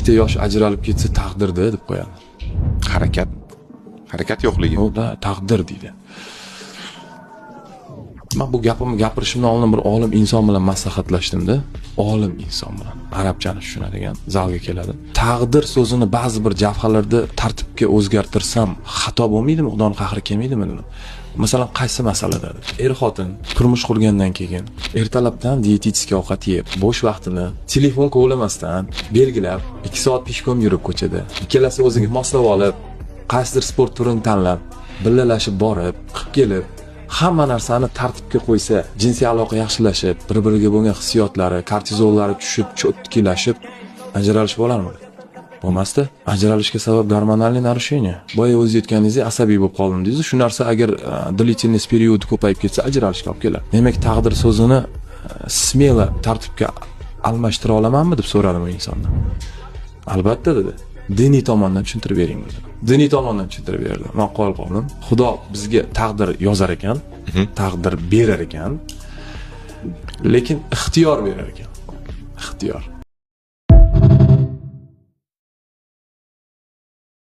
ikkita yosh ajralib ketsa taqdirda deb qo'yadi. Harakat yo'qligi. U da taqdir deydi. Men bu gapimni gapirishimdan oldin bir olim inson bilan maslahatlashdim-da. Olim inson bilan arabchani tushunadigan zalga keladi. Taqdir so'zini ba'zi bir javhalarda tartibga o'zgartirsam xato bo'lmaydimi? Xudoning qahri kelmaydimi? Masalan, qaysi masalada? Er-xotin turmush qurgandan keyin ertalabdan dietetik ovqat yeb, bo'sh vaqtini telefon kovlamasdan belgilab 2 soat peshkom yurib ko'chada, ikkalasi o'ziga moslab olib, qaysidir sport turini tanlab, birgalashib borib, qilib kelib, hamma narsani tartibga qo'ysa, jinsiy aloqa yaxshilashib, bir-biriga bo'lgan hissiyotlari, kortizollari tushib, cho'tkilashib, ajralish bo'larmi? Bo'lmasdi. Ajralishga sabab gormonal narushение. Boya o'z aytganingizdek asabiy bo'lib qoldim deysiz. Shu narsa agar длительность periodi ko'payib ketsa ajralishga olib keladi. Demak, taqdir so'zini smelo tartibga almashtira olamanmi deb so'radim u insondan. Albatta dedi. Diniy tomondan tushuntirib bering dedi. Diniy tomondan tushuntirib berdi. Men qoldim. Xudo bizga taqdir yozar ekan, taqdir berar ekan, lekin ixtiyor berar ekan. Ixtiyor.